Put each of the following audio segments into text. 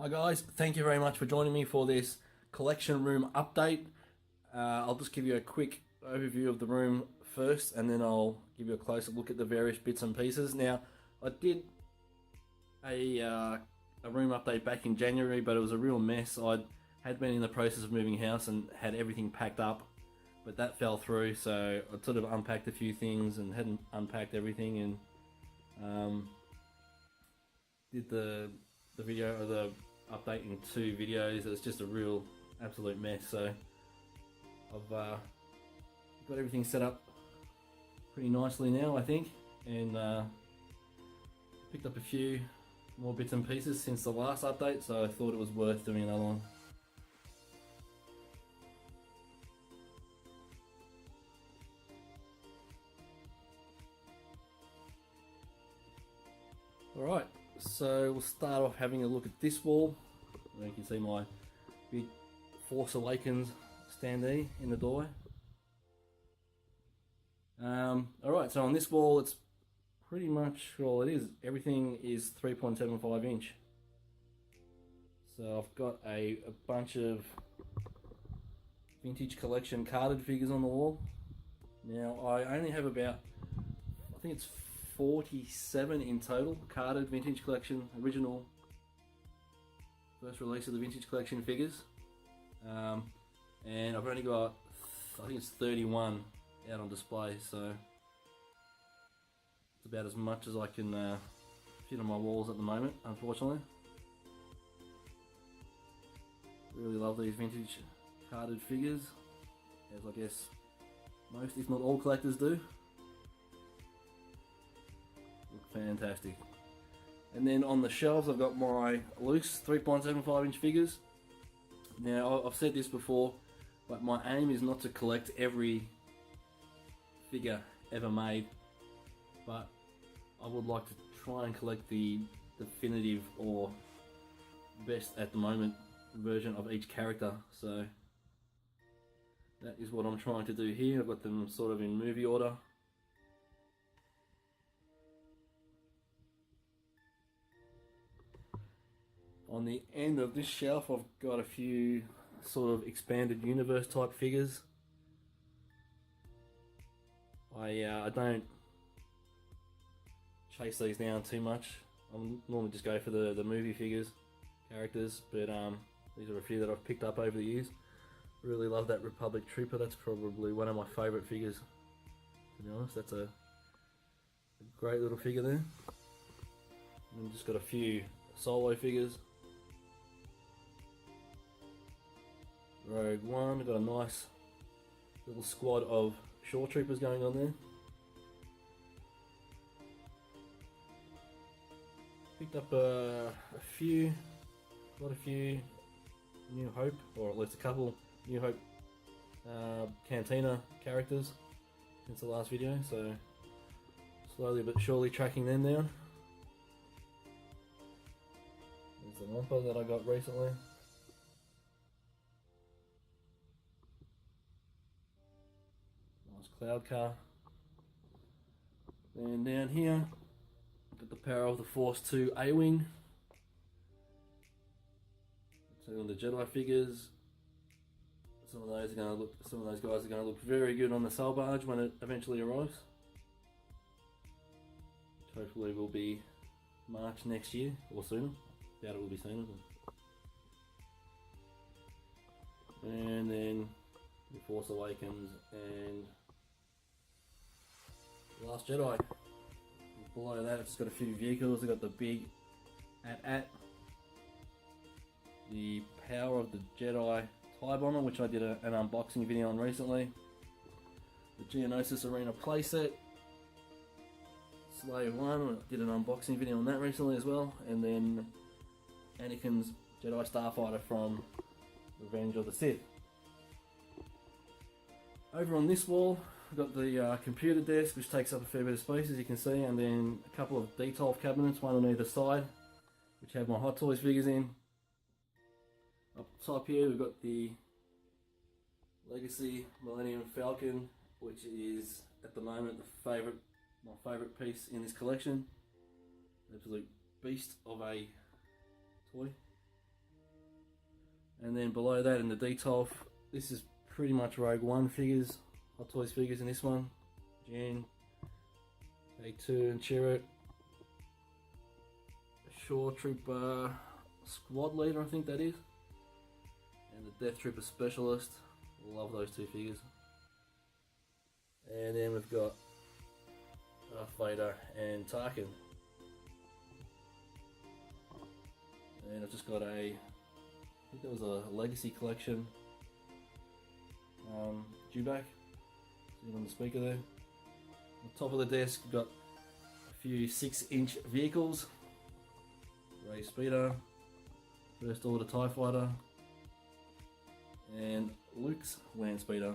Hi guys, thank you very much for joining me for this collection room update. I'll just give you a quick overview of the room first and then I'll give you a closer look at the various bits and pieces. Now, I did a room update back in January, but it was a real mess. I had been in the process of moving house and had everything packed up, but that fell through, so I sort of unpacked a few things and hadn't unpacked everything, and did the video or the update in 2 videos. It's just a real absolute mess, so I've got everything set up pretty nicely now, I think, and picked up a few more bits and pieces since the last update, so I thought it was worth doing another one. Alright, so we'll start off having a look at this wall. You can see my big Force Awakens standee in the doorway. Alright, so on this wall it's pretty much all it is. Everything is 3.75 inch. So I've got a bunch of vintage collection carded figures on the wall. Now I only have about, I think it's 47 in total carded vintage collection, original first release of the vintage collection figures, and I've only got, I think it's 31 out on display, so it's about as much as I can fit on my walls at the moment, unfortunately. Really love these vintage carded figures, as I guess most, if not all, collectors do. Look fantastic. And then on the shelves I've got my loose 3.75 inch figures. Now I've said this before, but my aim is not to collect every figure ever made, but I would like to try and collect the definitive or best at the moment version of each character. So that is what I'm trying to do here. I've got them sort of in movie order. On the end of this shelf I've got a few sort of expanded universe type figures. I don't chase these down too much. I normally just go for the movie figures, characters, but these are a few that I've picked up over the years. Really love that Republic Trooper. That's probably one of my favourite figures, to be honest. That's a great little figure there. And just got a few Solo figures. Rogue One, got a nice little squad of Shore Troopers going on there. Picked up quite a few New Hope, or at least a couple New Hope Cantina characters since the last video, so slowly but surely tracking them down. There's the Wampa that I got recently. Nice cloud car. And down here, got the Power of the Force 2 A-Wing. So on the Jedi figures, some of those guys are going to look very good on the sail barge when it eventually arrives. Which hopefully will be March next year or sooner. Doubt it will be sooner. And then the Force Awakens and The Last Jedi. Below that, I've just got a few vehicles. I've got the big AT-AT, the Power of the Jedi TIE Bomber, which I did an unboxing video on recently, the Geonosis Arena playset, Slave 1, I did an unboxing video on that recently as well, and then Anakin's Jedi Starfighter from Revenge of the Sith. Over on this wall, I've got the computer desk, which takes up a fair bit of space, as you can see, and then a couple of Detolf cabinets, one on either side, which have my Hot Toys figures in. Up top here we've got the Legacy Millennium Falcon, which is at the moment my favourite piece in this collection. Absolute beast of a toy. And then below that in the Detolf, this is pretty much Rogue One figures, Hot Toys figures in this one. Jen, A2 and Chirrut. Shore Trooper Squad Leader, I think that is. And the Death Trooper Specialist. Love those two figures. And then we've got Darth Vader and Tarkin. And I've just got I think there was a Legacy Collection Dewback sitting on the speaker there. On top of the desk, we've got a few 6-inch vehicles. Rey Speeder, First Order TIE Fighter, and Luke's Land Speeder.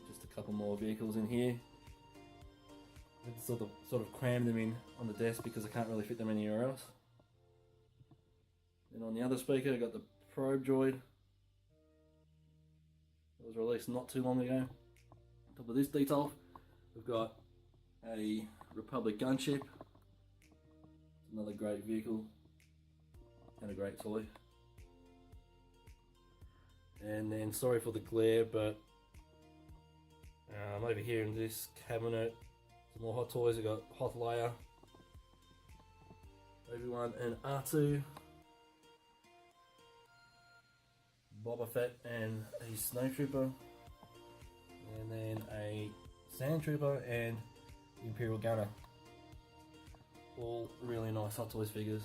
Just a couple more vehicles in here. I had to sort of cram them in on the desk because I can't really fit them anywhere else. Then on the other speaker, I got the Probe Droid. It was released not too long ago. On top of this Detolf, we've got a Republic gunship. Another great vehicle and a great toy. And then, sorry for the glare, but over here in this cabinet, some more Hot Toys. We've got Hoth Leia, Obi-Wan and R2, Boba Fett and a Snowtrooper, and then a Sand Trooper and Imperial Gunner. All really nice Hot Toys figures.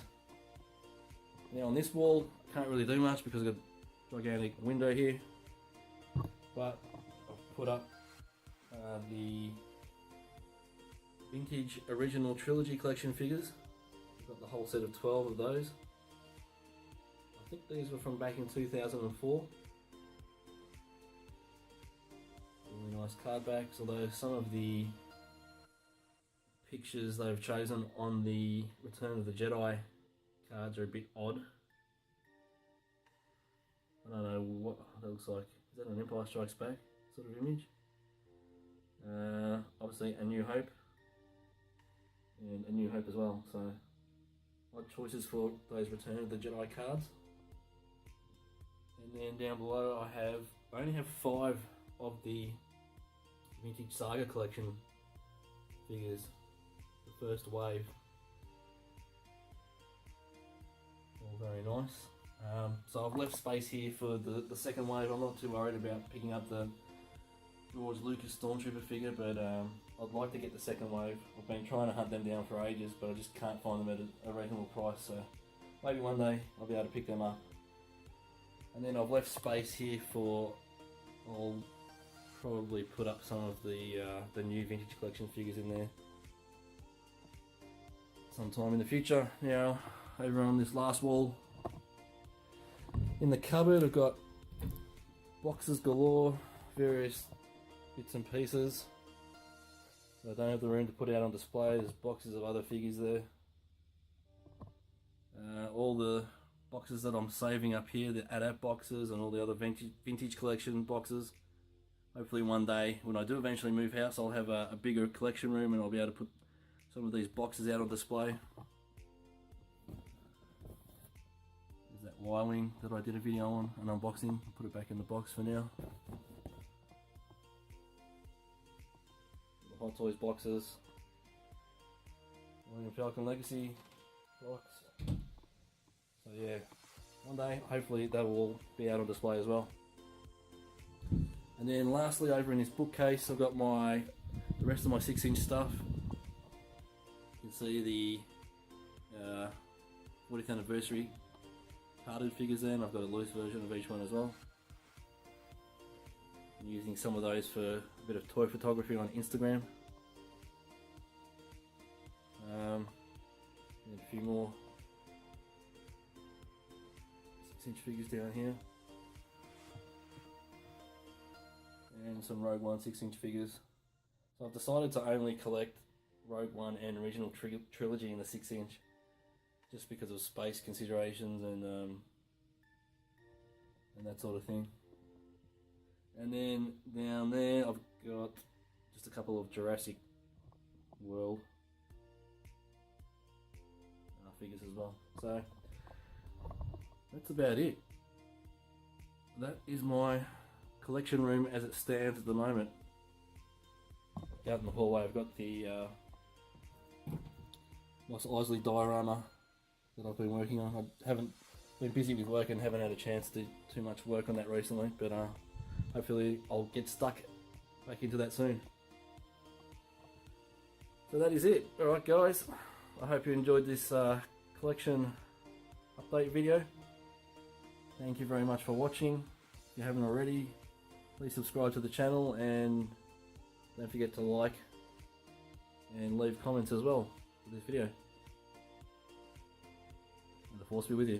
Now on this wall, can't really do much because I've got a gigantic window here, but I've put up the vintage original trilogy collection figures. I've got the whole set of 12 of those. I think these were from back in 2004. Really nice card backs, although some of the pictures they've chosen on the Return of the Jedi cards are a bit odd. I don't know what that looks like. Is that an Empire Strikes Back sort of image? Obviously A New Hope and A New Hope as well, so odd choices for those Return of the Jedi cards. And then down below I only have 5 of the Vintage Saga Collection figures, the first wave. All very nice. So I've left space here for the second wave. I'm not too worried about picking up the George Lucas Stormtrooper figure, but I'd like to get the second wave. I've been trying to hunt them down for ages, but I just can't find them at a reasonable price, so maybe one day I'll be able to pick them up. And then I've left space here for, I'll probably put up some of the new Vintage Collection figures in there sometime in the future. Now, over on this last wall, in the cupboard, I've got boxes galore, various bits and pieces. I don't have the room to put out on display. There's boxes of other figures there. All the boxes that I'm saving up here, the ADAP boxes and all the other vintage collection boxes. Hopefully one day, when I do eventually move house, I'll have a bigger collection room and I'll be able to put some of these boxes out on display. There's that Y-Wing that I did a video on, an unboxing. I'll put it back in the box for now. The Hot Toys boxes. Millennium Falcon Legacy box. So yeah, one day, hopefully that will all be out on display as well. And then lastly, over in this bookcase, I've got the rest of my 6-inch stuff. You can see the 40th anniversary carded figures there, and I've got a loose version of each one as well. I'm using some of those for a bit of toy photography on Instagram. And a few more 6-inch figures down here. And some Rogue One 6-inch figures. So I've decided to only collect Rogue One and original trilogy in the 6-inch, just because of space considerations and that sort of thing. And then down there I've got just a couple of Jurassic World figures as well. So that's about it. That is my collection room as it stands at the moment. Out in the hallway I've got the Mos Eisley diorama that I've been working on. I haven't been busy with work and haven't had a chance to do too much work on that recently, but hopefully I'll get stuck back into that soon. So that is it. Alright guys, I hope you enjoyed this collection update video. Thank you very much for watching. If you haven't already, please subscribe to the channel and don't forget to like and leave comments as well for this video. May the force be with you.